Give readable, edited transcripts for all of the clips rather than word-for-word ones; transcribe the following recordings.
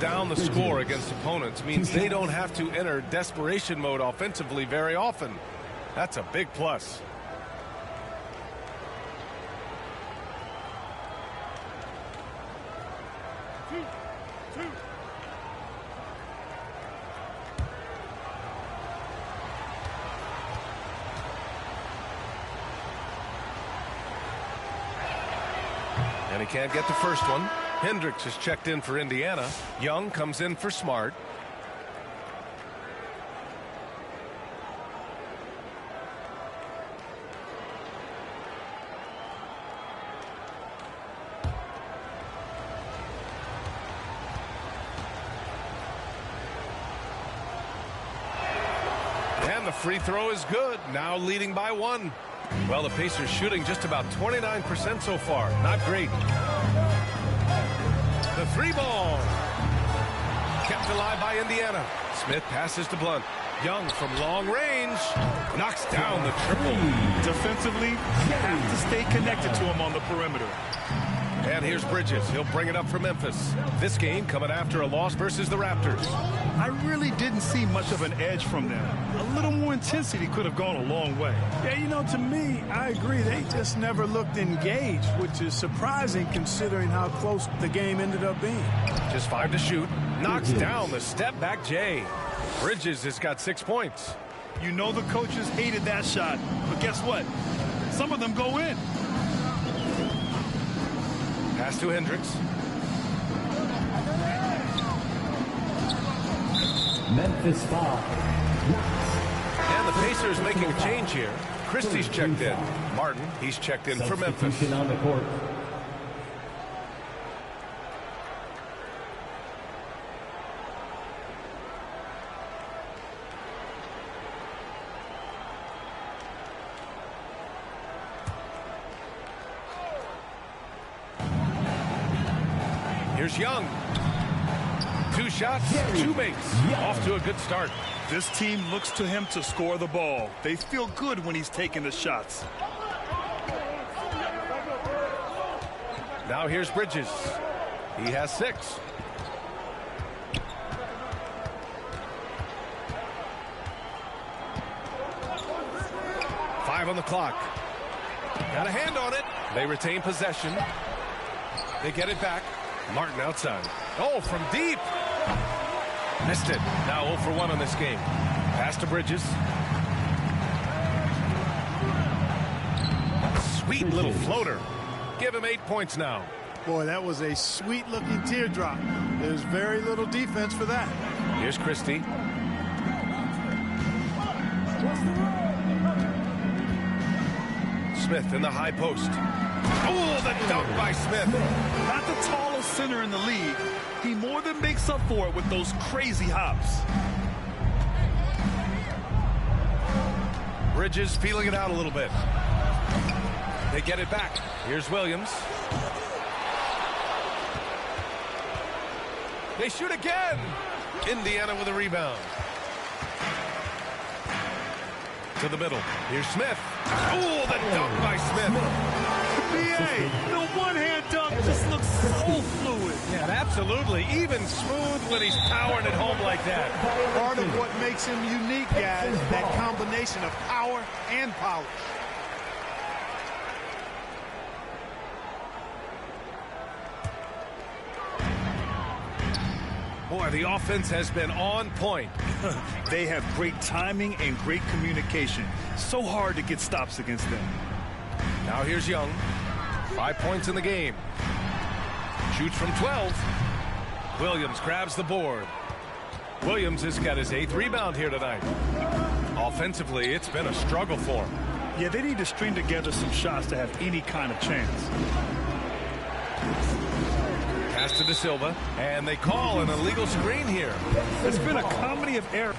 down the score against opponents means they don't have to enter desperation mode offensively very often. That's a big plus. And he can't get the first one. Hendricks is checked in for Indiana. Young comes in for Smart. And the free throw is good. Now leading by 1. Well, the Pacers shooting just about 29% so far. Not great. The 3-ball. Kept alive by Indiana. Smith passes to Blunt. Young from long range. Knocks down the triple. Defensively, you have to stay connected to him on the perimeter. And here's Bridges. He'll bring it up for Memphis. This game coming after a loss versus the Raptors. I really didn't see much of an edge from them. A little more intensity could have gone a long way. Yeah, you know, to me, I agree. They just never looked engaged, which is surprising considering how close the game ended up being. Just 5 to shoot. Knocks down the step-back J. Bridges has got 6 points. You know the coaches hated that shot, but guess what? Some of them go in. Pass to Hendricks. Memphis foul. And the Pacers making a change here. Christie's checked in. Martin, he's checked in for Memphis. Substitution on the court. Here's Young. 2 shots, 2 makes. Off to a good start. This team looks to him to score the ball. They feel good when he's taking the shots. Now here's Bridges. He has 6. Five on the clock. Got a hand on it. They retain possession. They get it back. Martin outside. Oh, from deep. Missed it. Now 0 for 1 on this game. Pass to Bridges. Sweet little floater. Give him 8 points now. Boy, that was a sweet-looking teardrop. There's very little defense for that. Here's Christie. Smith in the high post. Oh, the dunk by Smith. Not the tallest center in the league. He more than makes up for it with those crazy hops. Bridges feeling it out a little bit. They get it back. Here's Williams. They shoot again. Indiana with a rebound. To the middle. Here's Smith. Oh, the dunk by Smith. BA, the one-hand dunk just looks so fluid. Yeah, absolutely. Even smooth when he's powering it home like that. Part of what makes him unique, guys, that combination of power and polish. Boy, the offense has been on point. They have great timing and great communication. So hard to get stops against them. Now here's Young. 5 points in the game. Shoots from 12. Williams grabs the board. Williams has got his 8th rebound here tonight. Offensively, it's been a struggle for him. Yeah, they need to string together some shots to have any kind of chance. Pass to De Silva, and they call an illegal screen here. It's been a comedy of errors.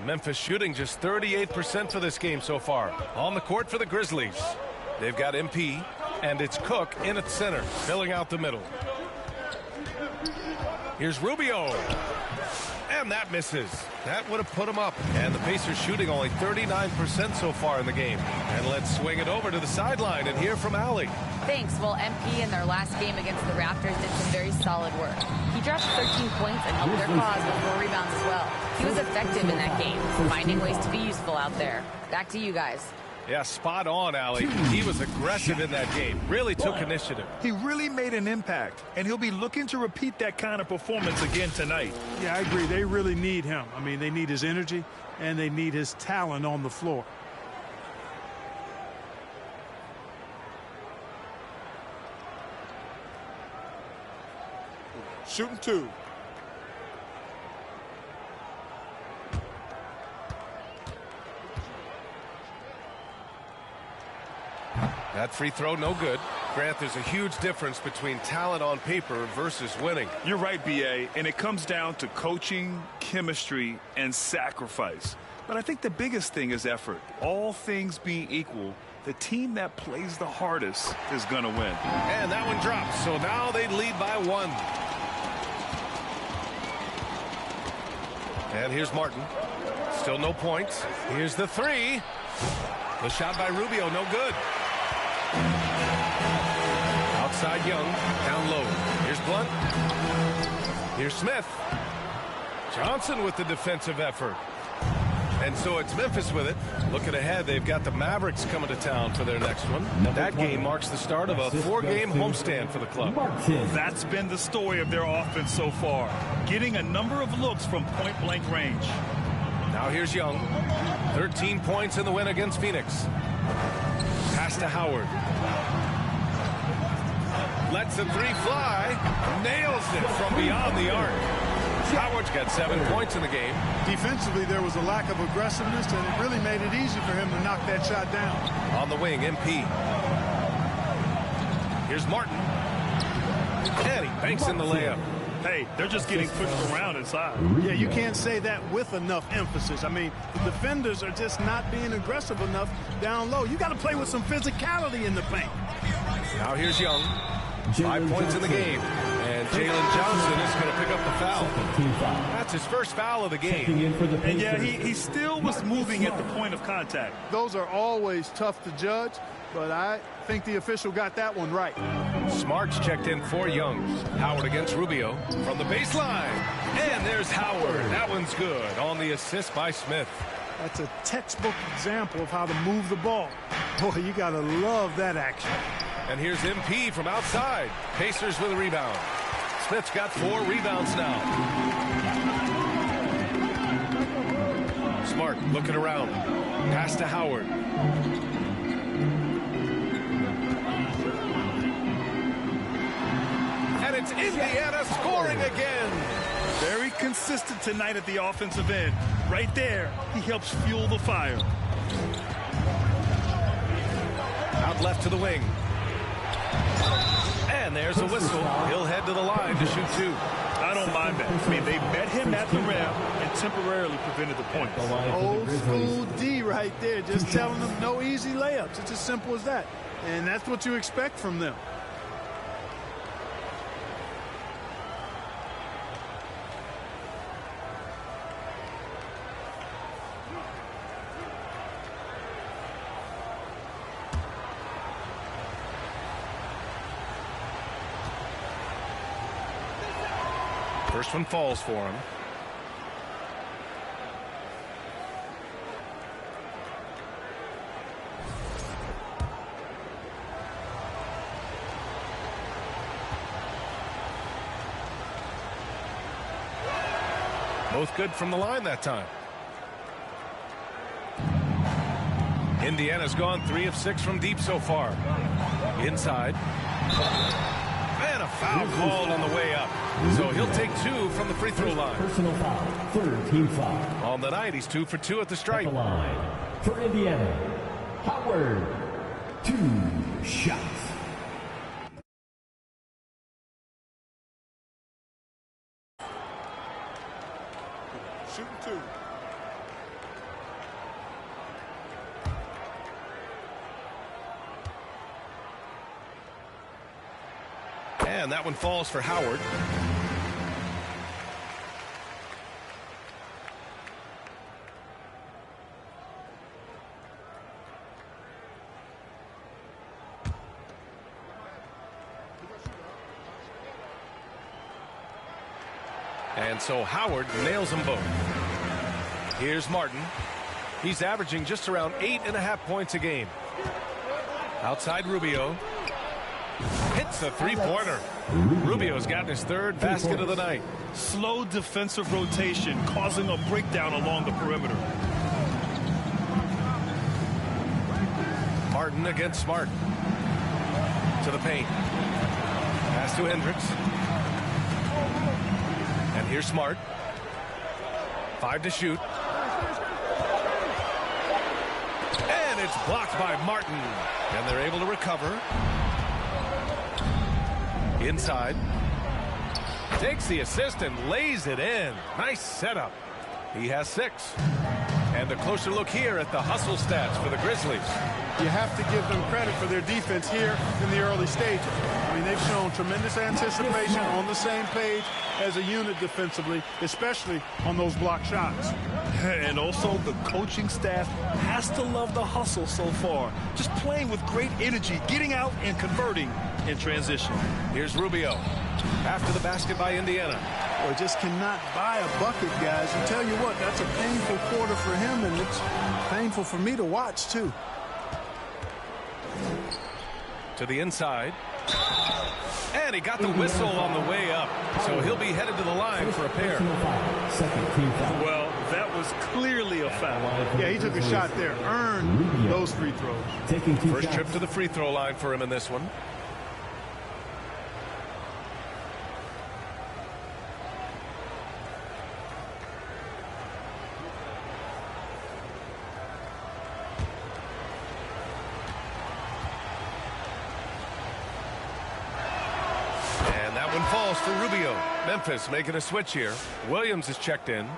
Memphis shooting just 38% for this game so far. On the court for the Grizzlies. They've got MP, And it's Cook in at center, filling out the middle. Here's Rubio. And that misses. That would have put him up. And the Pacers shooting only 39% so far in the game. And let's swing it over to the sideline and hear from Allie. Thanks. Well, MP in their last game against the Raptors did some very solid work. He dropped 13 points and helped their cause with 4 rebounds as well. He was effective in that game, finding ways to be useful out there. Back to you guys. Yeah, spot on, Allie. He was aggressive in that game. Really took initiative. He really made an impact, and he'll be looking to repeat that kind of performance again tonight. Yeah, I agree. They really need him. I mean, they need his energy, and they need his talent on the floor. Shooting 2. That free throw, no good. Grant, there's a huge difference between talent on paper versus winning. You're right, B.A., and it comes down to coaching, chemistry, and sacrifice. But I think the biggest thing is effort. All things being equal, the team that plays the hardest is going to win. And that one drops, so now they lead by 1. And here's Martin. Still no points. Here's the 3. The shot by Rubio, no good. Outside Young, down low. Here's Blunt. Here's Smith. Johnson with the defensive effort. And so it's Memphis with it. Looking ahead, they've got the Mavericks coming to town for their next one. That game marks the start of a 4-game homestand for the club. That's been the story of their offense so far, getting a number of looks from point-blank range. Now here's Young. 13 points in the win against Phoenix. Pass to Howard. Lets the 3 fly. Nails it from beyond the arc. Howard's got 7 points in the game. Defensively, there was a lack of aggressiveness, and it really made it easy for him to knock that shot down. On the wing, MP. Here's Martin. And he banks in the layup. Hey, they're just getting pushed around inside. Yeah, you can't say that with enough emphasis. I mean, the defenders are just not being aggressive enough down low. You got to play with some physicality in the paint. Now here's Young. 5 points in the game. And Jalen Johnson is going to pick up the foul. That's his first foul of the game. And yeah, he still was moving at the point of contact. Those are always tough to judge, but I think the official got that one right. Smarts checked in for Young. Howard against Rubio from the baseline. And there's Howard. That one's good on the assist by Smith. That's a textbook example of how to move the ball. Boy, you got to love that action. And here's MP from outside. Pacers with a rebound. Smith's got 4 rebounds now. Smart looking around. Pass to Howard. And it's Indiana scoring again. Very consistent tonight at the offensive end. Right there, he helps fuel the fire. Out left to the wing. And there's a whistle. He'll head to the line to shoot 2. I don't mind that. I mean, they met him at the rim and temporarily prevented the points. Old school D right there, just telling them no easy layups. It's as simple as that. And that's what you expect from them. First one falls for him. Both good from the line that time. Indiana's gone 3 of 6 from deep so far. Inside. And a foul called on the way up. So he'll take 2 from the free throw line. Personal foul, 3rd team foul. On the night, he's 2 for 2 at the stripe. At the line for Indiana, Howard, 2 shots. Shooting 2. And that one falls for Howard. And so Howard nails them both. Here's Martin. He's averaging just around 8.5 points a game. Outside Rubio. Hits a three-pointer. Rubio's gotten his third basket of the night. Slow defensive rotation causing a breakdown along the perimeter. Martin against Smart. To the paint. Pass to Hendricks. And here's Smart. 5 to shoot. And it's blocked by Martin. And they're able to recover. Inside. Takes the assist and lays it in. Nice setup. He has 6. And a closer look here at the hustle stats for the Grizzlies. You have to give them credit for their defense here in the early stages. I mean, they've shown tremendous anticipation, on the same page as a unit defensively, especially on those block shots. And also the coaching staff has to love the hustle so far. Just playing with great energy, getting out and converting in transition. Here's Rubio. After the basket by Indiana. Or just cannot buy a bucket, guys. And tell you what, that's a painful quarter for him, and it's painful for me to watch, too. To the inside. And he got the whistle on the way up. So he'll be headed to the line for a pair. Well, that was clearly a foul. Yeah, he took a shot there. Earned those free throws. First trip to the free throw line for him in this one. Falls for Rubio. Memphis making a switch here. Williams is checked in.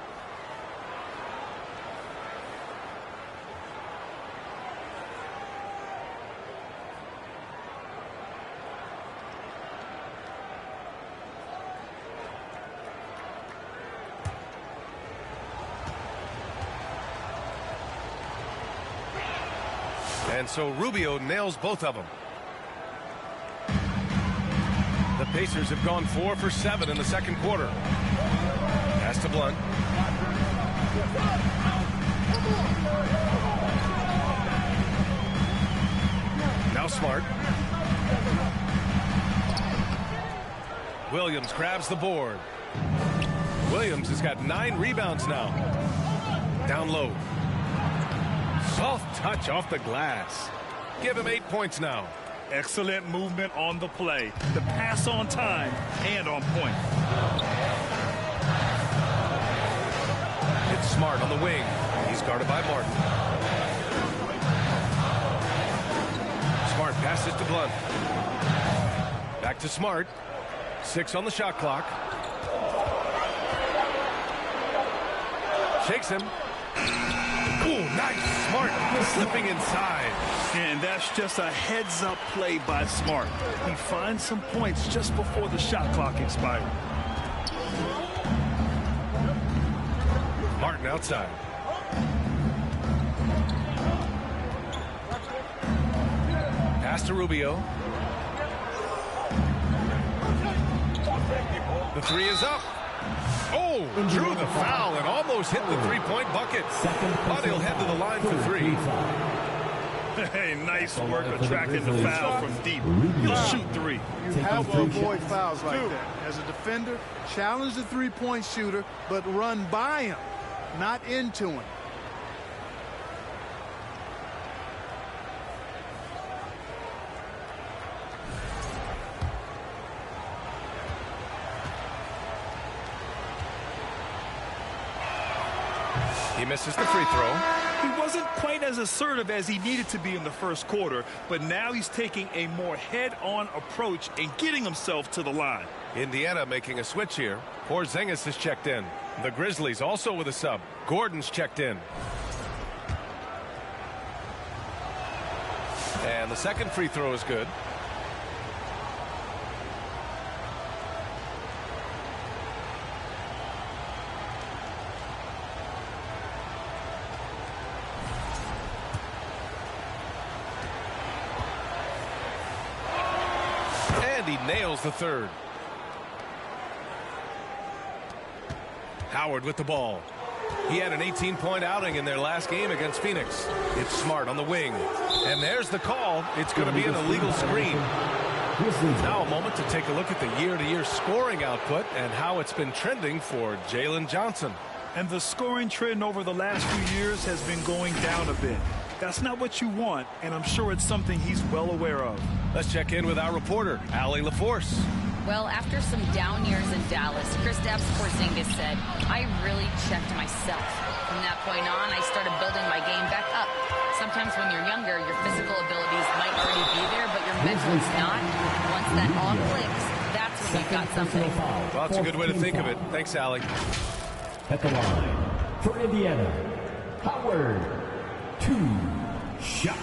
And so Rubio nails both of them. The Pacers have gone 4 for 7 in the second quarter. Pass to Blunt. Now Smart. Williams grabs the board. Williams has got 9 rebounds now. Down low. Soft touch off the glass. Give him 8 points now. Excellent movement on the play. The pass on time and on point. It's Smart on the wing. He's guarded by Martin. Smart passes to Blunt. Back to Smart. 6 on the shot clock. Shakes him. Ooh, nice. Smart slipping inside. And that's just a heads-up play by Smart. He finds some points just before the shot clock expired. Martin outside. Pass to Rubio. The 3 is up. Oh, drew the foul and almost hit the three-point bucket. But he'll head to the line for 3. Hey, nice work attracting the foul from deep. He'll shoot 3. You have to avoid fouls like that. As a defender, challenge the three-point shooter, but run by him, not into him. He misses the free throw. He wasn't quite as assertive as he needed to be in the first quarter, but now he's taking a more head-on approach and getting himself to the line. Indiana making a switch here. Porzingis is checked in. The Grizzlies also with a sub. Gordon's checked in. And the second free throw is good. And he nails the third. Howard with the ball. He had an 18-point outing in their last game against Phoenix. It's Smart on the wing. And there's the call. It's going to be an illegal screen. Now a moment to take a look at the year-to-year scoring output and how it's been trending for Jalen Johnson. And the scoring trend over the last few years has been going down a bit. That's not what you want, and I'm sure it's something he's well aware of. Let's check in with our reporter, Allie LaForce. Well, after some down years in Dallas, Kristaps Porzingis said, I really checked myself. From that point on, I started building my game back up. Sometimes when you're younger, your physical abilities might already be there, but your mental is not. Once that all clicks, that's when you've got something. Well, that's a good way to think of it. Thanks, Allie. At the line, for Indiana, Howard, 2 shots.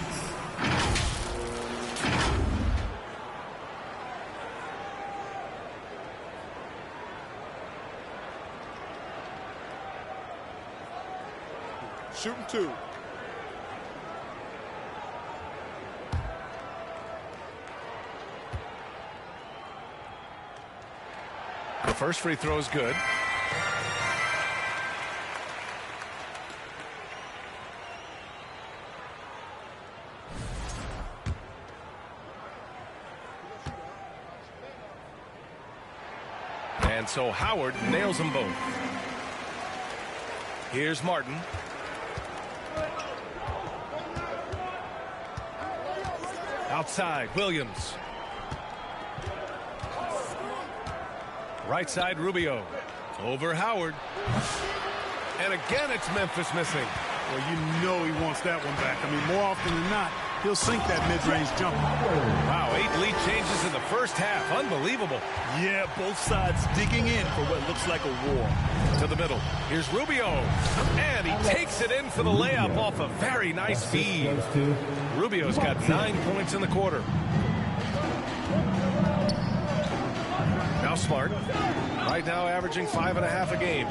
Shooting 2. The first free throw is good. And so Howard nails them both. Here's Martin. Outside, Williams. Right side, Rubio. Over Howard. And again, it's Memphis missing. Well, you know he wants that one back. I mean, more often than not, he'll sink that mid-range jumper. Wow, 8 lead changes in the first half. Unbelievable. Yeah, both sides digging in for what looks like a war. To the middle. Here's Rubio. And he takes it in for the layup off a very nice feed. Rubio's got 9 points in the quarter. Now Smart. Right now averaging 5.5 a game.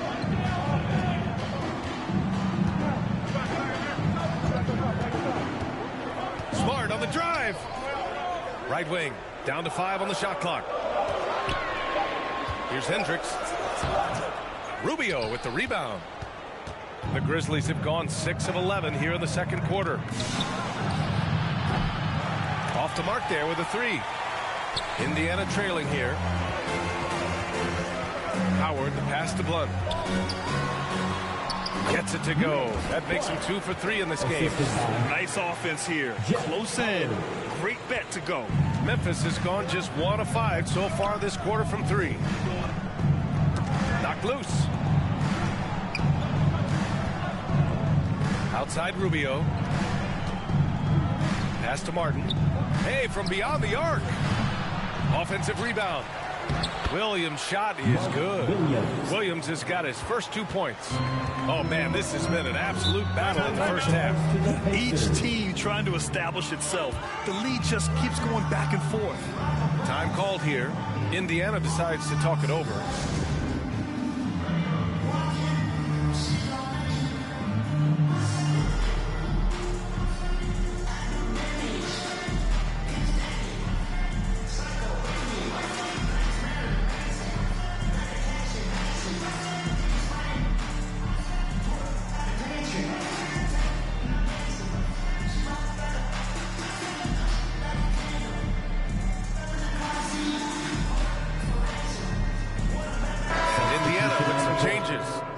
Smart on the drive. Right wing. Down to 5 on the shot clock. Here's Hendricks. Rubio with the rebound. The Grizzlies have gone 6 of 11 here in the second quarter. Off the mark there with a 3. Indiana trailing here. Howard, the pass to Blunt. Gets it to go. That makes him 2 for 3 in this game. Nice offense here. Close in. Great bet to go. Memphis has gone just 1 of 5 so far this quarter from 3. Knocked loose. Outside Rubio. Pass to Martin. Hey, from beyond the arc. Offensive rebound. Williams' shot is good. Williams has got his first 2 points. Oh, man, this has been an absolute battle in the first half. Each team trying to establish itself. The lead just keeps going back and forth. Time called here. Indiana decides to talk it over.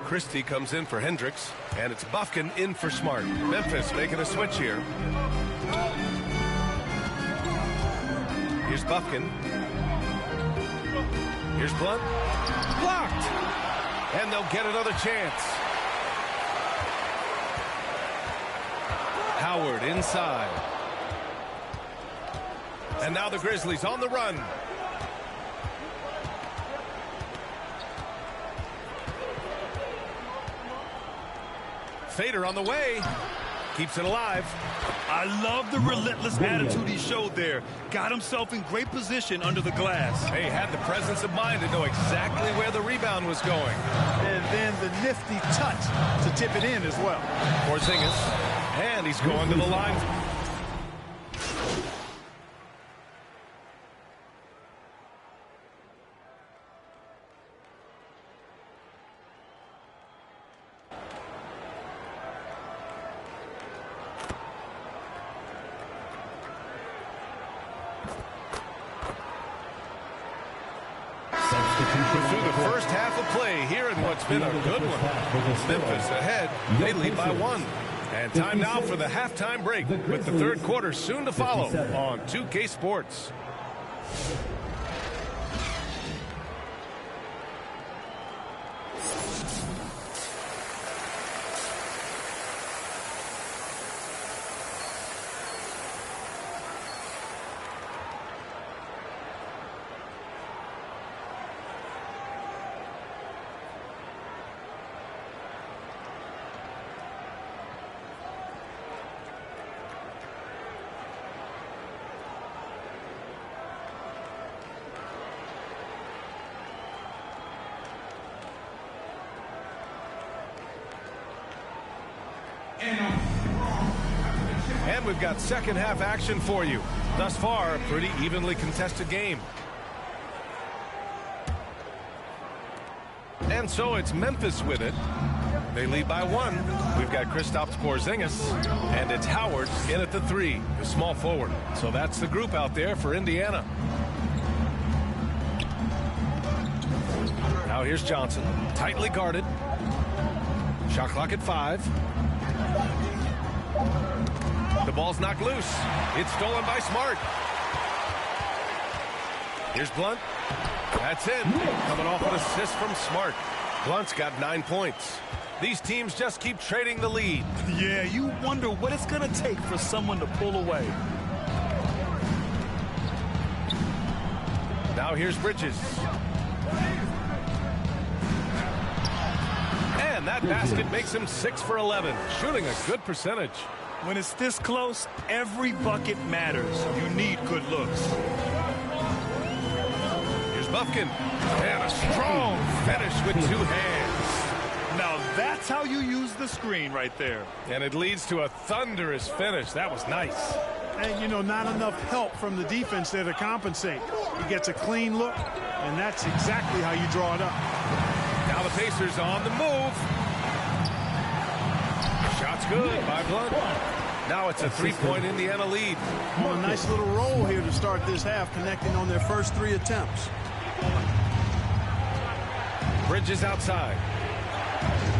Christie comes in for Hendricks, and it's Bufkin in for Smart. Memphis making a switch here. Here's Bufkin. Here's Blunt. Blocked! And they'll get another chance. Howard inside. And now the Grizzlies on the run. Fader on the way. Keeps it alive. I love the relentless attitude he showed there. Got himself in great position under the glass. He had the presence of mind to know exactly where the rebound was going. And then the nifty touch to tip it in as well. Porzingis. And he's going to the line. We're through the first half of play here in what's been a good one. Memphis ahead. They lead by 1. And time now for the halftime break with the third quarter soon to follow on 2K Sports. And we've got second half action for you. Thus far, a pretty evenly contested game. And so it's Memphis with it. They lead by 1. We've got Kristaps Porzingis, and it's Howard in at the 3, the small forward. So that's the group out there for Indiana. Now here's Johnson, tightly guarded. Shot clock at 5. The ball's knocked loose. It's stolen by Smart. Here's Blunt. That's in. Coming off an assist from Smart. Blunt's got 9 points. These teams just keep trading the lead. Yeah, you wonder what it's going to take for someone to pull away. Now here's Bridges. And that basket makes him 6 for 11, shooting a good percentage. When it's this close, every bucket matters. You need good looks. Here's Bufkin. And a strong finish with 2 hands. Now that's how you use the screen right there. And it leads to a thunderous finish. That was nice. And, you know, not enough help from the defense there to compensate. He gets a clean look, and that's exactly how you draw it up. Now the Pacers on the move. Shot's good by Blunt. Now it's a 3-point Indiana lead. Well, a nice little roll here to start this half, connecting on their first 3 attempts. Bridges outside.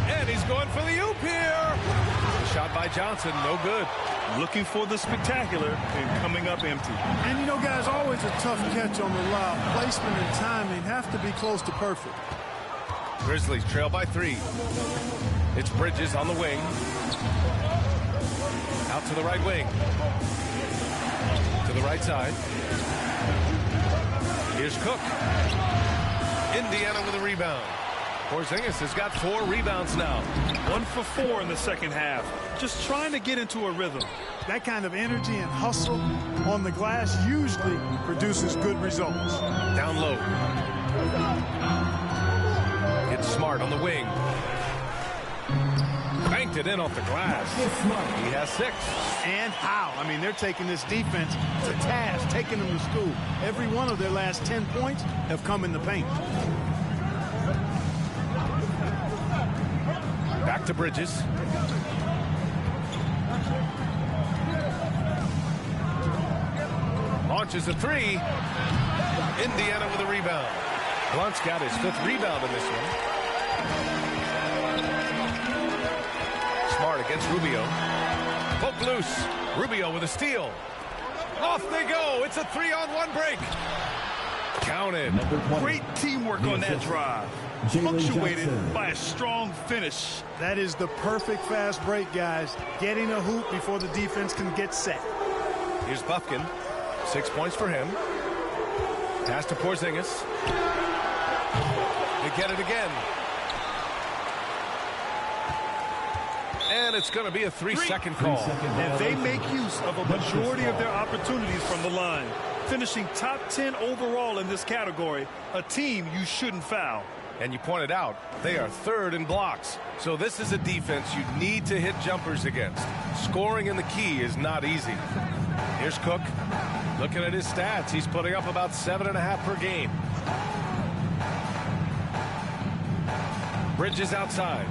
And he's going for the oop here. Shot by Johnson, no good. Looking for the spectacular and coming up empty. And, you know, guys, always a tough catch on the lob. Placement and timing have to be close to perfect. Grizzlies trail by 3. It's Bridges on the wing. Out to the right wing. To the right side. Here's Cook. Indiana with a rebound. Porzingis has got 4 rebounds now. 1 for 4 in the second half. Just trying to get into a rhythm. That kind of energy and hustle on the glass usually produces good results. Down low. It's Smart on the wing. Banked it in off the glass. He has 6. And how? I mean, they're taking this defense to task, taking them to school. Every one of their last 10 points have come in the paint. Back to Bridges. Launches a 3. Indiana with a rebound. Blunt's got his 5th rebound in this one. Smart against Rubio. Poke loose. Rubio with a steal. Off they go. It's a 3-on-1 break. Counted. Great teamwork on that drive. Punctuated by a strong finish. That is the perfect fast break, guys. Getting a hoop before the defense can get set. Here's Bufkin. 6 points for him. Pass to Porzingis. They get it again. And it's going to be a 3-second call. And they make use of a majority of their opportunities from the line. Finishing top 10 overall in this category, a team you shouldn't foul. And you pointed out, they are 3rd in blocks. So this is a defense you need to hit jumpers against. Scoring in the key is not easy. Here's Cook. Looking at his stats, he's putting up about 7.5 per game. Bridges outside.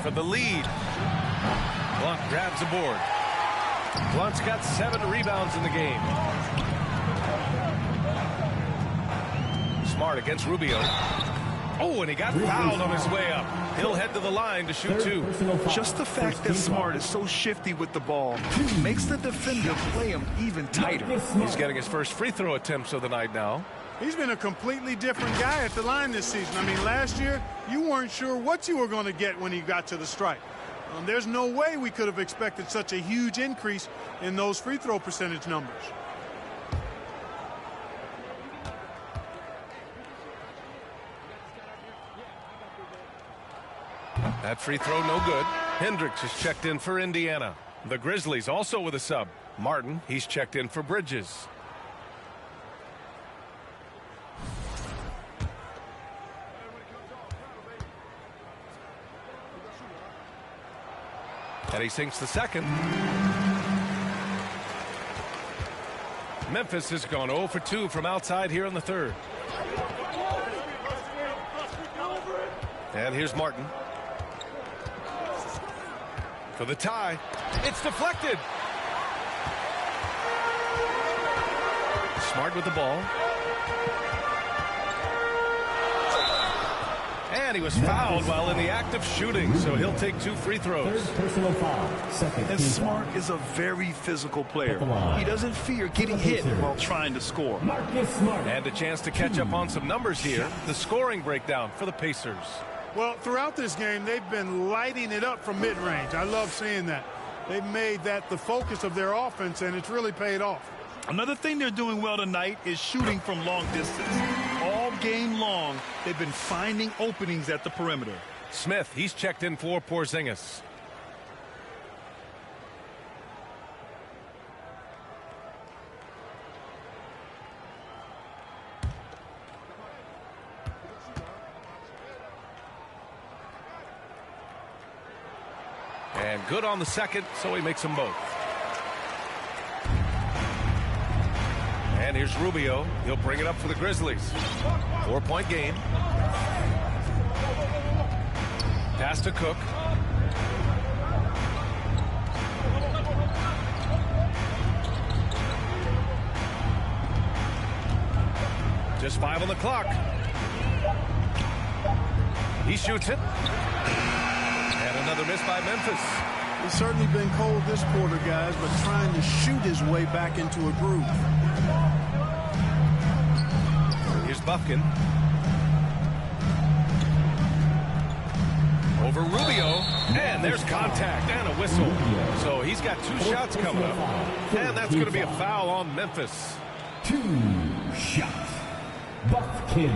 For the lead. Blunt grabs the board. Blunt's got 7 rebounds in the game. Smart against Rubio. Oh, and he got fouled on his way up. He'll head to the line to shoot two. Just the fact that Smart is so shifty with the ball makes the defender play him even tighter. He's getting his first free throw attempts of the night now. He's been a completely different guy at the line this season. I mean, last year, you weren't sure what you were going to get when he got to the stripe. There's no way we could have expected such a huge increase in those free throw percentage numbers. That free throw no good. Hendricks is checked in for Indiana. The Grizzlies also with a sub. Martin, he's checked in for Bridges. And he sinks the second. Memphis has gone 0 for 2 from outside here in the third. And here's Martin. For the tie. It's deflected. Smart with the ball. And he was fouled while in the act of shooting, so he'll take 2 free throws. Personal foul. Second. And Smart is a very physical player. He doesn't fear getting hit while trying to score. And a chance to catch up on some numbers here. The scoring breakdown for the Pacers. Well, throughout this game, they've been lighting it up from mid-range. I love seeing that. They've made that the focus of their offense, and it's really paid off. Another thing they're doing well tonight is shooting from long distance. All game long, they've been finding openings at the perimeter. Smith, he's checked in for Porzingis. And good on the second, so he makes them both. And here's Rubio. He'll bring it up for the Grizzlies. 4-point game. Pass to Cook. Just 5 on the clock. He shoots it. And another miss by Memphis. He's certainly been cold this quarter, guys, but trying to shoot his way back into a groove. Here's Buffkin. Over Rubio. And there's contact and a whistle. So he's got 2 shots coming up. And that's going to be a foul on Memphis. 2 shots. Buffkin.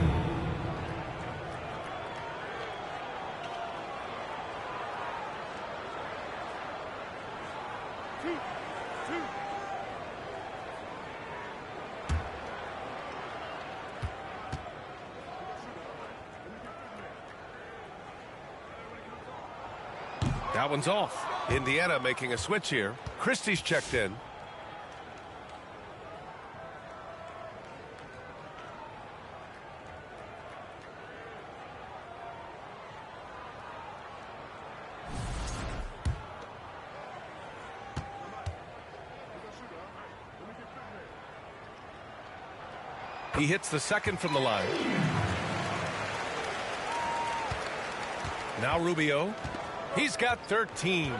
That one's off. Indiana making a switch here. Christie's checked in. He hits the second from the line. Now Rubio. He's got 13.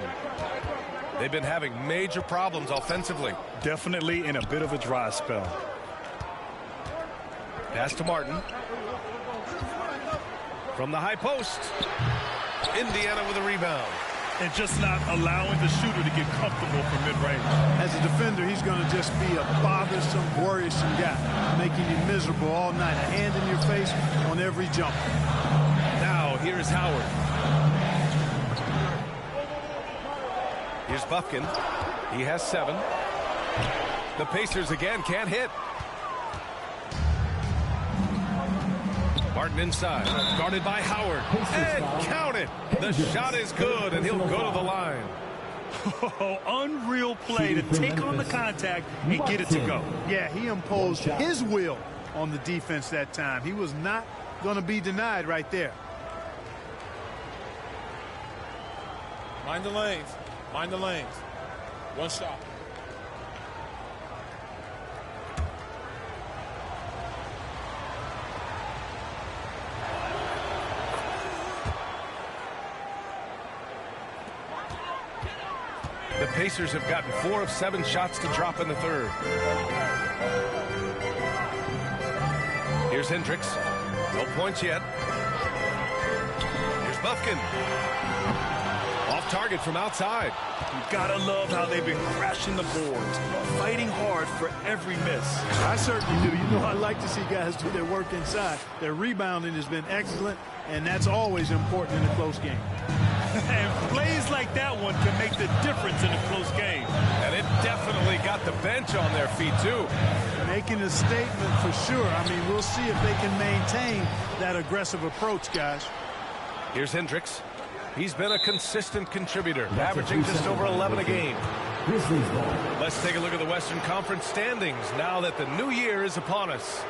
They've been having major problems offensively. Definitely in a bit of a dry spell. Pass to Martin. From the high post. Indiana with a rebound. And just not allowing the shooter to get comfortable from mid-range. As a defender, he's going to just be a bothersome, worrisome guy, making you miserable all night. A hand in your face on every jump. Now here's Howard. Here's Buffkin. He has 7. The Pacers again can't hit. Martin inside. Guarded by Howard. And count it. The shot is good, and he'll go to the line. Oh, unreal play to take on the contact and get it to go. Yeah, he imposed his will on the defense that time. He was not going to be denied right there. Mind the lanes. Mind the lanes. One shot. Pacers have gotten 4 of 7 shots to drop in the third. Here's Hendricks. No points yet. Here's Buffkin. Off target from outside. You gotta love how they've been crashing the boards, fighting hard for every miss. I certainly do. You know, I like to see guys do their work inside. Their rebounding has been excellent, and that's always important in a close game. And plays like that one can make the difference in a close game. And it definitely got the bench on their feet, too. Making a statement for sure. I mean, we'll see if they can maintain that aggressive approach, guys. Here's Hendricks. He's been a consistent contributor, averaging just over 11 a game. Let's take a look at the Western Conference standings now that the new year is upon us.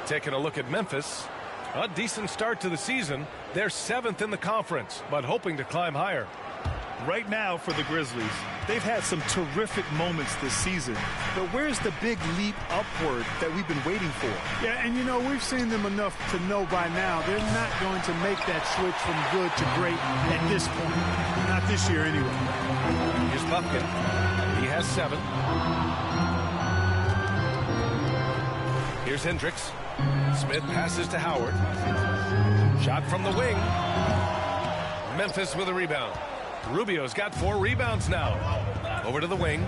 Taking a look at Memphis. A decent start to the season. They're 7th in the conference, but hoping to climb higher. Right now for the Grizzlies, they've had some terrific moments this season. But where's the big leap upward that we've been waiting for? Yeah, and you know, we've seen them enough to know by now they're not going to make that switch from good to great at this point. Not this year anyway. Here's Buffkin. He has 7. Here's Hendricks. Smith passes to Howard. Shot from the wing. Memphis with a rebound. Rubio's got 4 rebounds now. Over to the wing.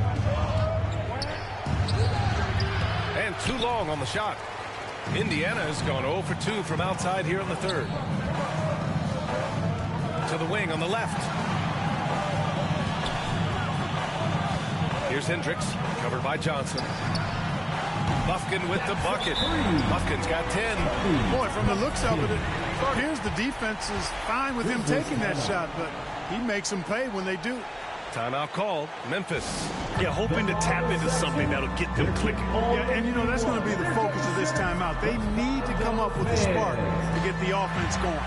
And too long on the shot. Indiana has gone 0 for 2 from outside here in the third. To the wing on the left. Here's Hendricks, covered by Johnson. Buffkin with the bucket. Buffkin's got 10. Boy, from the looks of it, it appears the defense is fine with him taking that shot, but he makes them pay when they do. Timeout called. Memphis. Yeah, hoping to tap into something that'll get them clicking. Yeah, and you know, that's going to be the focus of this timeout. They need to come up with a spark to get the offense going.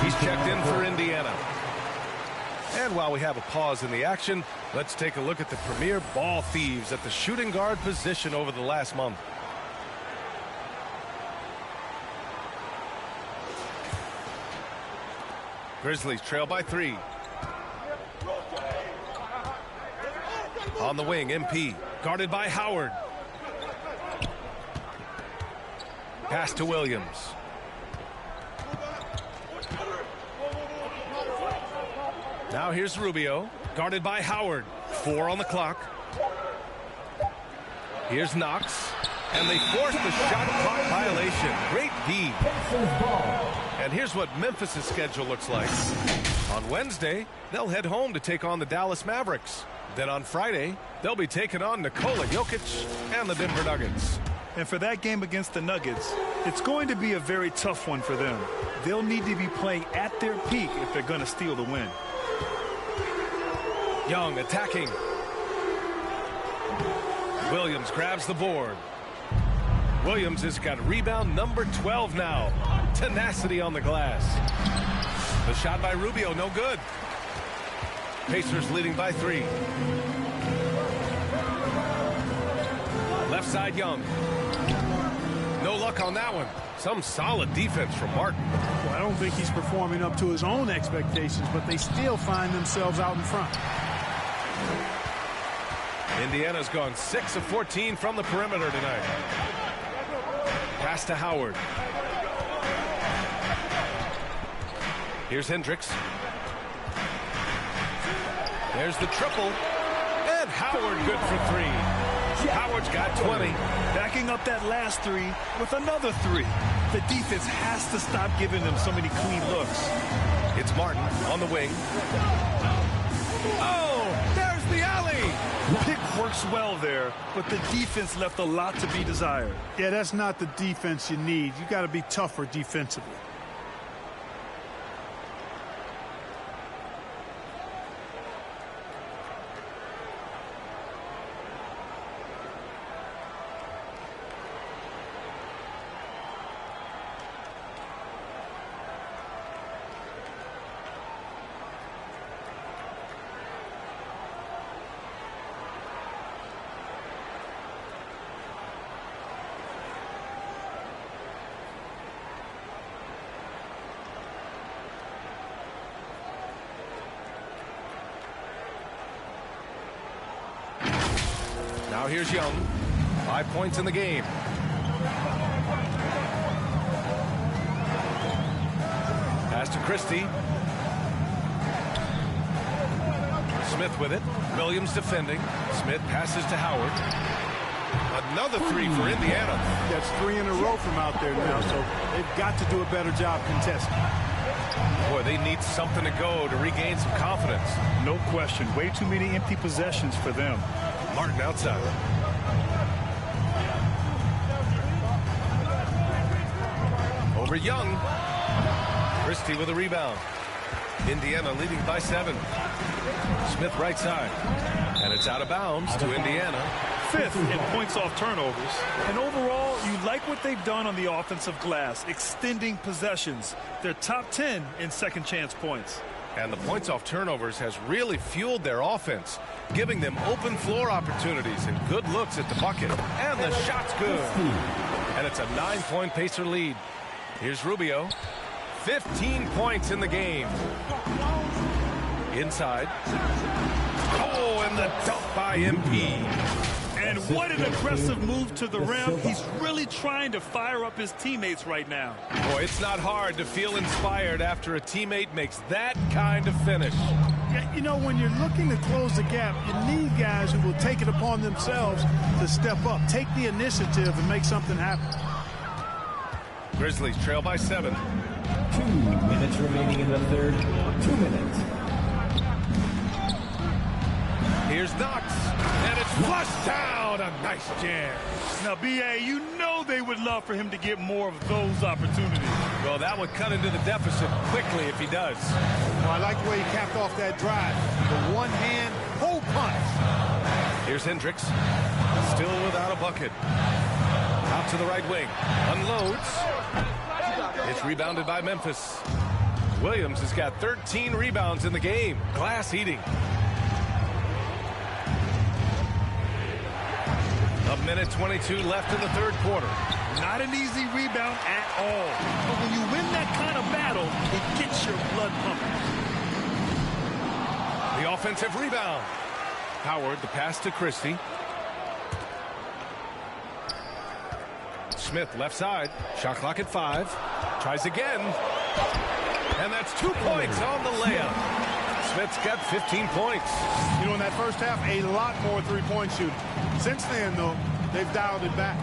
He's checked in for Indiana. And while we have a pause in the action, let's take a look at the premier ball thieves at the shooting guard position over the last month. Grizzlies trail by 3. On the wing, MP, guarded by Howard. Pass to Williams. Now here's Rubio, guarded by Howard. 4 on the clock. Here's Knox, and they force the shot clock violation. Great D. And here's what Memphis' schedule looks like. On Wednesday, they'll head home to take on the Dallas Mavericks. Then on Friday, they'll be taking on Nikola Jokic and the Denver Nuggets. And for that game against the Nuggets, it's going to be a very tough one for them. They'll need to be playing at their peak if they're going to steal the win. Young attacking. Williams grabs the board. Williams has got rebound number 12 now. Tenacity on the glass. The shot by Rubio, no good. Pacers leading by 3. Left side, Young. No luck on that one. Some solid defense from Martin. Well, I don't think he's performing up to his own expectations, but they still find themselves out in front. Indiana's gone 6 of 14 from the perimeter tonight. Pass to Howard. Here's Hendricks. There's the triple. And Howard good for 3. Howard's got 20. Backing up that last 3 with another 3. The defense has to stop giving them so many clean looks. It's Martin on the wing. Oh, there's the alley. Pick works well there, but the defense left a lot to be desired. Yeah, that's not the defense you need. You got to be tougher defensively. Now here's Young. 5 points in the game. Pass to Christie. Smith with it. Williams defending. Smith passes to Howard. Another three for Indiana. That's 3 in a row from out there now, so they've got to do a better job contesting. Boy, they need something to go to regain some confidence. No question. Way too many empty possessions for them. Martin outside. Over Young. Christie with a rebound. Indiana leading by 7. Smith right side. And it's out of bounds to Indiana. 5th in points off turnovers. And overall, you like what they've done on the offensive glass, extending possessions. They're top 10 in second chance points. And the points off turnovers has really fueled their offense, giving them open floor opportunities and good looks at the bucket. And the shot's good. And it's a 9-point Pacer lead. Here's Rubio. 15 points in the game. Inside. Oh, and the dunk by MP. And what an aggressive move to the rim. He's really trying to fire up his teammates right now. Boy, it's not hard to feel inspired after a teammate makes that kind of finish. Yeah, you know, when you're looking to close the gap, you need guys who will take it upon themselves to step up, take the initiative, and make something happen. Grizzlies trail by 7. 2 minutes remaining in the third. 2 minutes. Here's Knox, and it's flushed down. A nice jam. Now, B.A., you know they would love for him to get more of those opportunities. Well, that would cut into the deficit quickly if he does. Well, I like the way he capped off that drive. The one-hand pull punch. Here's Hendricks, still without a bucket. Out to the right wing, unloads. It's rebounded by Memphis. Williams has got 13 rebounds in the game. Glass eating. A minute 22 left in the third quarter. Not an easy rebound at all. But when you win that kind of battle, it gets your blood pumping. The offensive rebound. Howard, the pass to Christie. Smith left side. Shot clock at 5. Tries again. And that's 2 points on the layup. Smith's got 15 points. You know, in that first half, a lot more three-point shooting. Since then, though, they've dialed it back.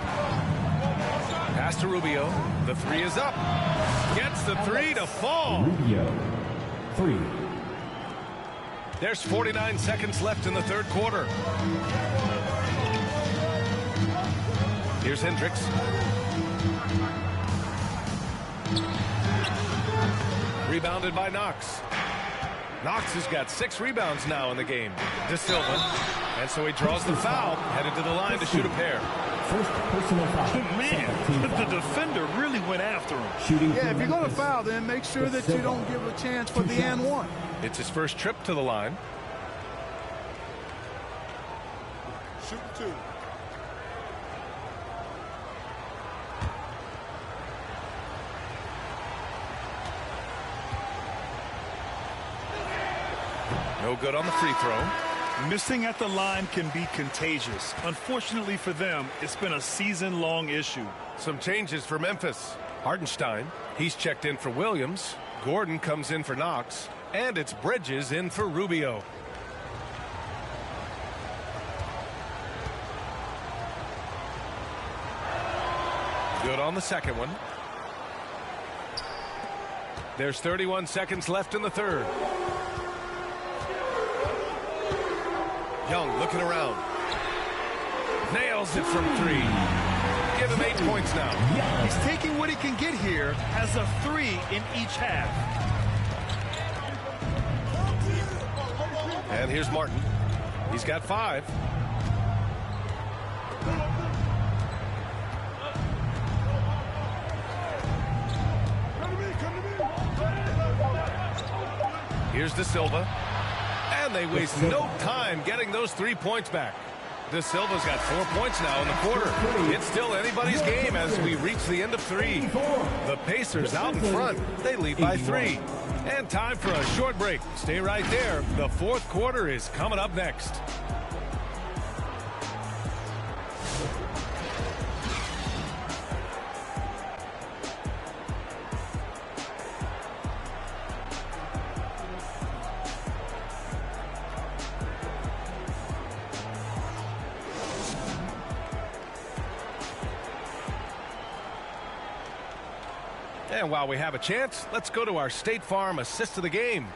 Pass to Rubio. The 3 is up. Gets the 3 to fall. Rubio. 3. There's 49 seconds left in the third quarter. Here's Hendricks. Rebounded by Knox. Knox has got 6 rebounds now in the game. De Silva. And so he draws the foul, headed to the line to shoot a pair. First personal foul. Man, the defender really went after him. Shooting. Yeah, if you're going to foul, then make sure that you don't give a chance for the and one. It's his first trip to the line. Shoot 2. No good on the free throw. Missing at the line can be contagious. Unfortunately for them, it's been a season-long issue. Some changes for Memphis. Hardenstein, he's checked in for Williams. Gordon comes in for Knox. And it's Bridges in for Rubio. Good on the second one. There's 31 seconds left in the third. Young looking around. Nails it from 3. Give him 8 points now. He's taking what he can get here, has a 3 in each half. And here's Martin. He's got 5. Here's De Silva. And they waste no time getting those 3 points back. De Silva's got 4 points now in the quarter. It's still anybody's game as we reach the end of 3. The Pacers out in front. They lead by 3. And time for a short break. Stay right there. The fourth quarter is coming up next. And while we have a chance, let's go to our State Farm assist of the game.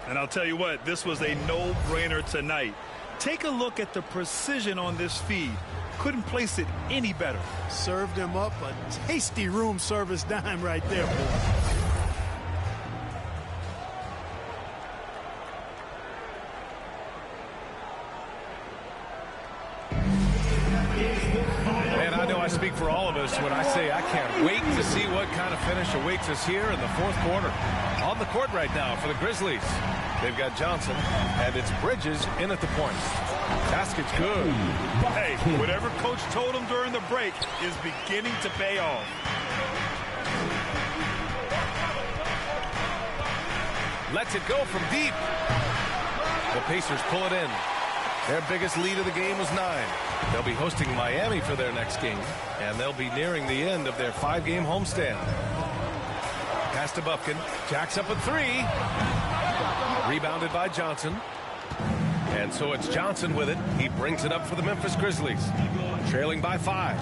And I'll tell you what, this was a no-brainer tonight. Take a look at the precision on this feed. Couldn't place it any better. Served him up a tasty room service dime right there, boy. And I know I speak for all of us when I say I can't wait to see what kind of finish awaits us here in the fourth quarter. On the court right now for the Grizzlies. They've got Johnson, and it's Bridges in at the point. Basket's good. Hey, whatever coach told him during the break is beginning to pay off. Lets it go from deep. The Pacers pull it in. Their biggest lead of the game was 9. They'll be hosting Miami for their next game, and they'll be nearing the end of their 5-game homestand. Pass to Bufkin. Jacks up a 3. Rebounded by Johnson. And so it's Johnson with it. He brings it up for the Memphis Grizzlies. Trailing by 5.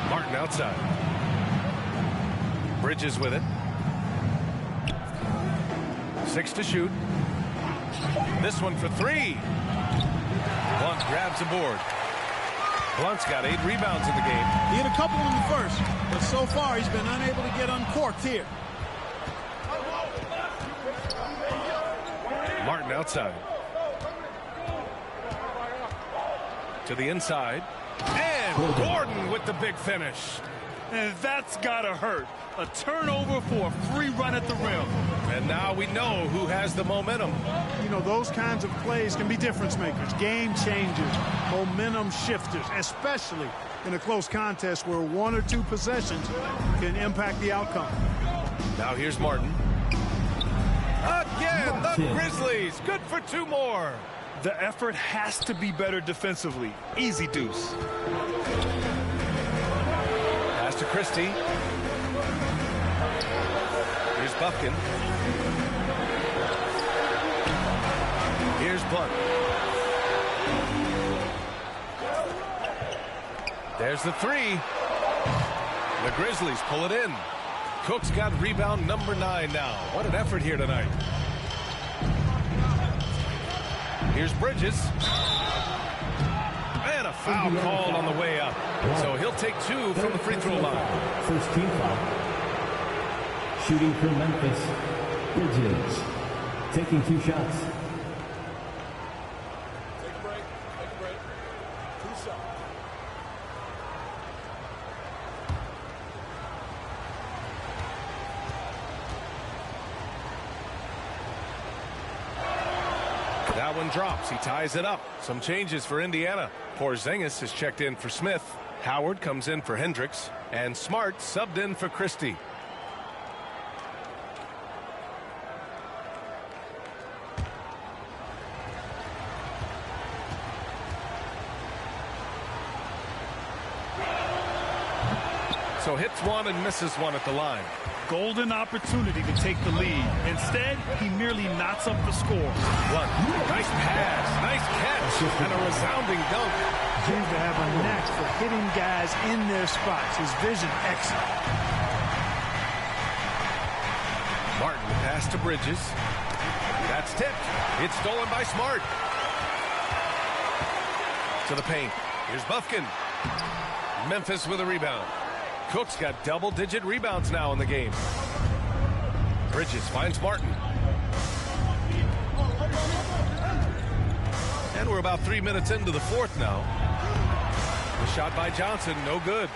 Martin outside. Bridges with it. 6 to shoot. This one for 3. Blunt grabs the board. Blunt's got 8 rebounds in the game. He hit a couple in the first, but so far he's been unable to get uncorked here. Martin outside. To the inside. And Gordon with the big finish. And that's gotta hurt. A turnover for a free run at the rim. And now we know who has the momentum. You know, those kinds of plays can be difference makers, game changers, momentum shifters, especially in a close contest where 1 or 2 possessions can impact the outcome. Now here's Martin. Again, the Grizzlies. Good for 2 more. The effort has to be better defensively. Easy deuce. Pass to Christie. Here's Bufkin. Here's Blunt. There's the 3. The Grizzlies pull it in. Cook's got rebound number 9 now. What an effort here tonight. Here's Bridges. And a foul called on the way up. So he'll take 2 from the free throw line. First team foul. Shooting for Memphis, Bridges. Taking 2 shots. Take a break. Take a break. 2 shots. That one drops. He ties it up. Some changes for Indiana. Porzingis is checked in for Smith. Howard comes in for Hendricks. And Smart subbed in for Christie. So hits 1 and misses 1 at the line. Golden opportunity to take the lead. Instead, he merely knots up the score. Blunt. Nice pass. Nice catch. And a resounding dunk. Seems to have a knack for hitting guys in their spots. His vision excellent. Martin pass to Bridges. That's tipped. It's stolen by Smart. To the paint. Here's Bufkin. Memphis with a rebound. Cook's got double-digit rebounds now in the game. Bridges finds Martin. And we're about 3 minutes into the fourth now. The shot by Johnson, no good.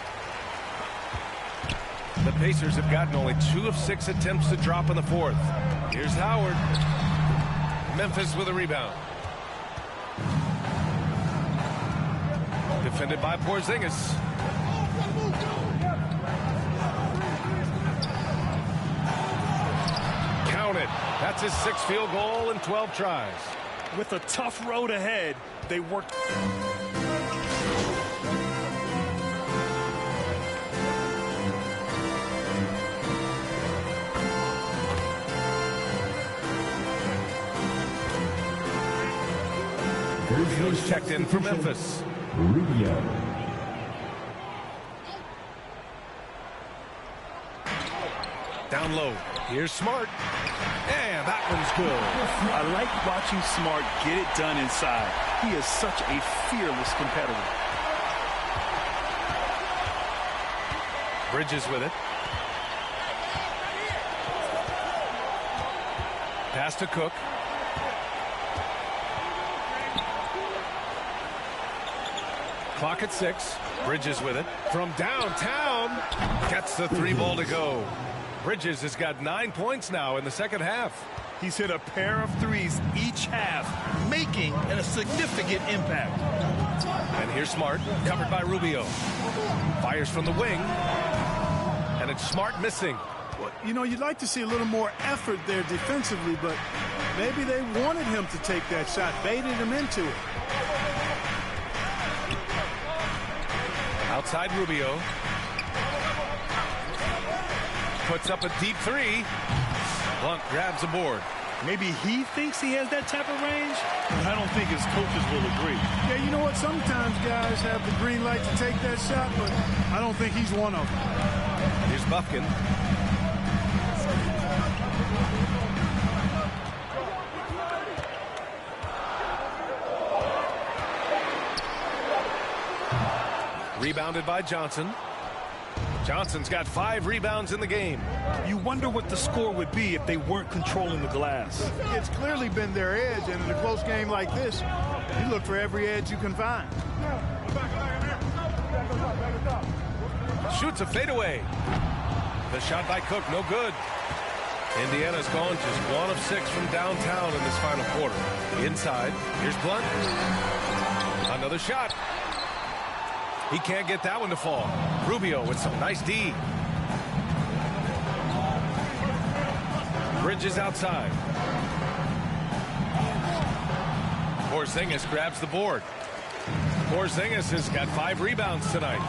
The Pacers have gotten only 2 of 6 attempts to drop in the fourth. Here's Howard. Memphis with a rebound. Defended by Porzingis. Counted. That's his 6th field goal in 12 tries. With a tough road ahead, they worked. Rubio's checked in for Memphis. Rubio. Down low. Here's Smart. And that one's good. I like watching Smart get it done inside. He is such a fearless competitor. Bridges with it. Pass to Cook. Clock at 6. Bridges with it. From downtown. Gets the 3 ball to go. Bridges has got 9 points now in the second half. He's hit a pair of threes each half, making a significant impact. And here's Smart, covered by Rubio. Fires from the wing. And it's Smart missing. Well, you know, you'd like to see a little more effort there defensively, but maybe they wanted him to take that shot, baited him into it. Outside Rubio. Puts up a deep 3. Blunt grabs the board. Maybe he thinks he has that type of range, but I don't think his coaches will agree. Yeah, you know what? Sometimes guys have the green light to take that shot, but I don't think he's one of them. Here's Bufkin. Rebounded by Johnson. Johnson's got 5 rebounds in the game. You wonder what the score would be if they weren't controlling the glass. It's clearly been their edge, and in a close game like this, you look for every edge you can find. Shoots a fadeaway. The shot by Cook, no good. Indiana's gone just 1 of 6 from downtown in this final quarter. Inside, here's Blunt. Another shot. He can't get that one to fall. Rubio with some nice D. Bridges outside. Porzingis grabs the board. Porzingis has got 5 rebounds tonight.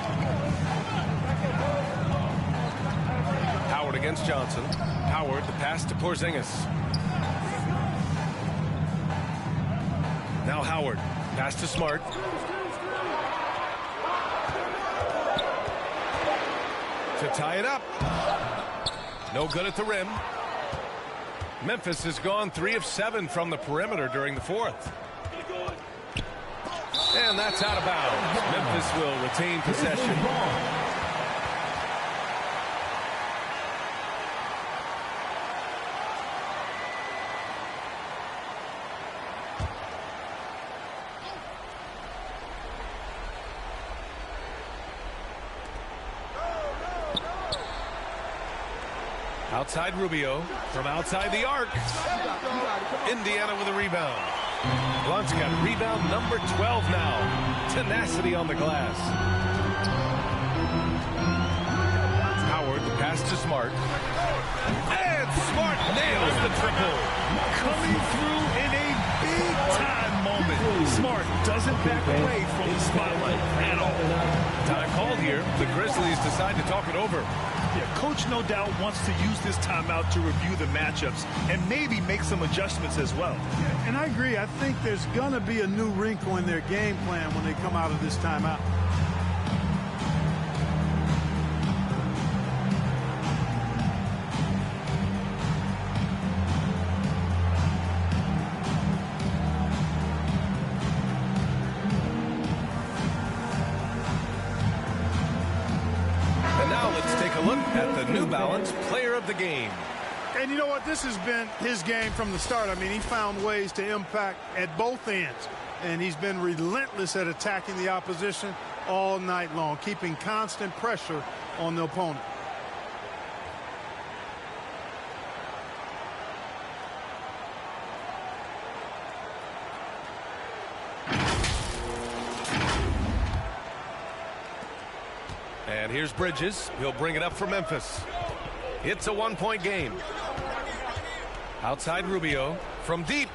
Howard against Johnson. Howard, the pass to Porzingis. Now Howard, pass to Smart. To tie it up. No good at the rim. Memphis has gone 3 of 7 from the perimeter during the 4th. And that's out of bounds. Memphis will retain possession. Outside Rubio, from outside the arc. Indiana with a rebound. Blunt's got rebound number 12 now. Tenacity on the glass. Howard, the pass to Smart. And Smart nails the triple. Coming through in a big-time moment. Smart doesn't back away from the spotlight at all. Time called here. The Grizzlies decide to talk it over. Yeah, Coach no doubt wants to use this timeout to review the matchups and maybe make some adjustments as well. Yeah, and I agree. I think there's going to be a new wrinkle in their game plan when they come out of this timeout. New Balance Player of the Game. And you know what? This has been his game from the start. I mean, he found ways to impact at both ends. And he's been relentless at attacking the opposition all night long, keeping constant pressure on the opponent. And here's Bridges. He'll bring it up for Memphis. It's a 1-point game. Outside Rubio from deep.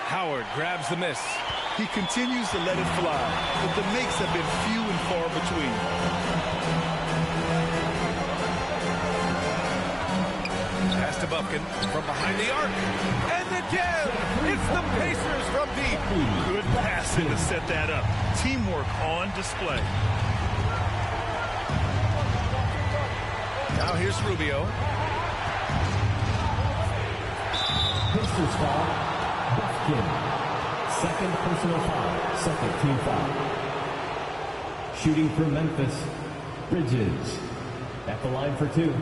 Howard grabs the miss. He continues to let it fly, but the makes have been few and far between. Pass to Bufkin from behind the arc. And again, it's the Pacers from deep. Good passing to set that up. Teamwork on display. Now here's Rubio. Pacers foul. Buffkin. Second personal foul. Second team foul. Shooting for Memphis. Bridges. At the line for 2.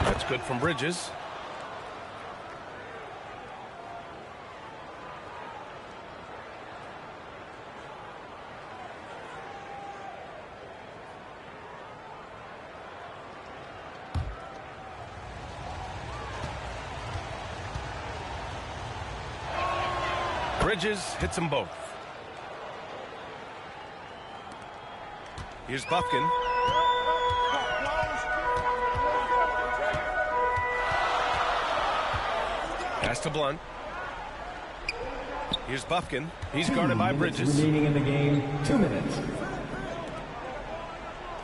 That's good from Bridges. Bridges hits them both. Here's Buffkin. Pass to Blunt. Here's Buffkin. He's guarded by Bridges. Remaining in the game, 2 minutes.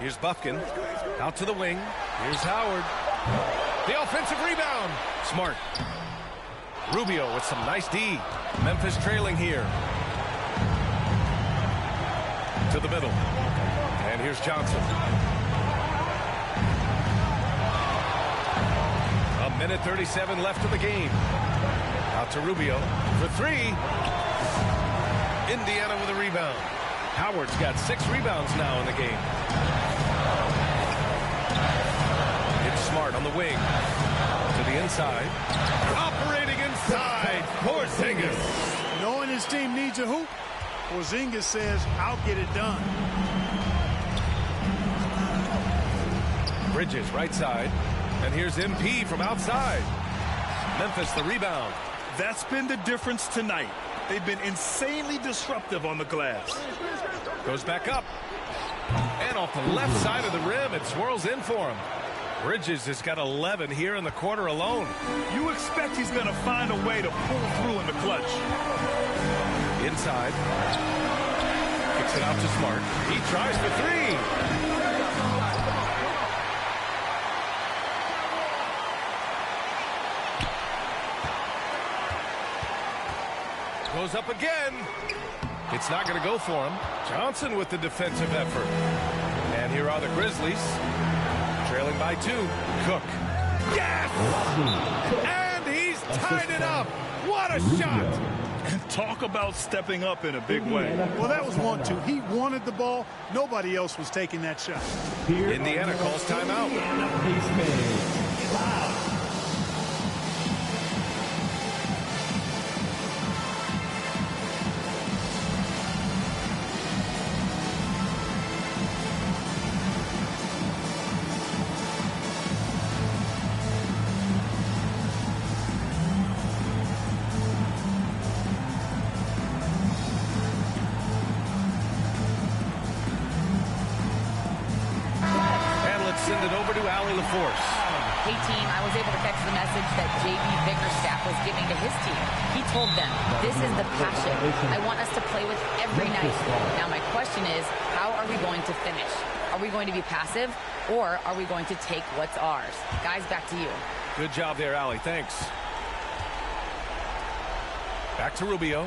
Here's Buffkin. Out to the wing. Here's Howard. The offensive rebound. Smart. Rubio with some nice D. Memphis trailing here. To the middle. And here's Johnson. A minute 37 left in the game. Out to Rubio for 3. Indiana with a rebound. Howard's got 6 rebounds now in the game. It's Smart on the wing. To the inside. Operating inside. Porzingis. Knowing his team needs a hoop, Porzingis says, I'll get it done. Bridges right side. And here's MP from outside. Memphis the rebound. That's been the difference tonight. They've been insanely disruptive on the glass. Goes back up. And off the left side of the rim, it swirls in for him. Bridges has got 11 here in the quarter alone. You expect he's going to find a way to pull through in the clutch. Inside. Kicks it out to Smart. He tries for 3. Goes up again. It's not going to go for him. Johnson with the defensive effort. And here are the Grizzlies. Trailing by 2. Cook. Yes! And he's tied it up. What a shot! And talk about stepping up in a big way. Well, that was 1-2. He wanted the ball. Nobody else was taking that shot. Indiana calls timeout. Send it over to Allie LaForce. Hey, team, I was able to catch the message that J.B. Bickerstaff was giving to his team. He told them, this is the passion I want us to play with every night. Now, my question is, how are we going to finish? Are we going to be passive, or are we going to take what's ours? Guys, back to you. Good job there, Allie. Thanks. Back to Rubio.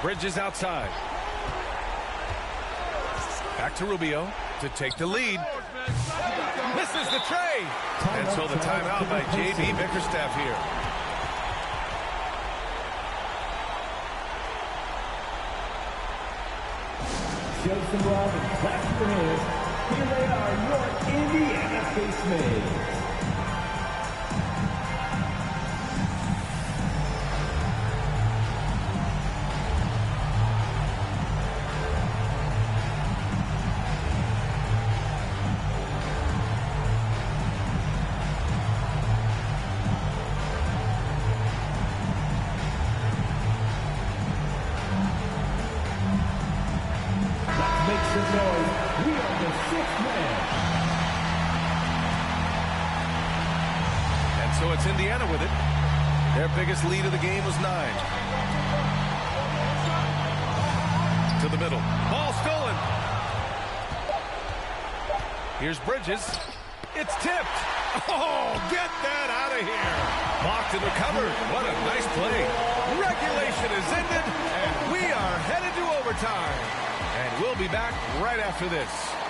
Bridges outside. Back to Rubio to take the lead. Misses the tray. And so the timeout by J.B. Bickerstaff here. Show some love and clap your hands. Here they are, your Indiana Spacemen. So it's Indiana with it. Their biggest lead of the game was 9. To the middle. Ball stolen. Here's Bridges. It's tipped. Oh, get that out of here. Blocked and recovered. What a nice play. Regulation is ended, and we are headed to overtime. And we'll be back right after this.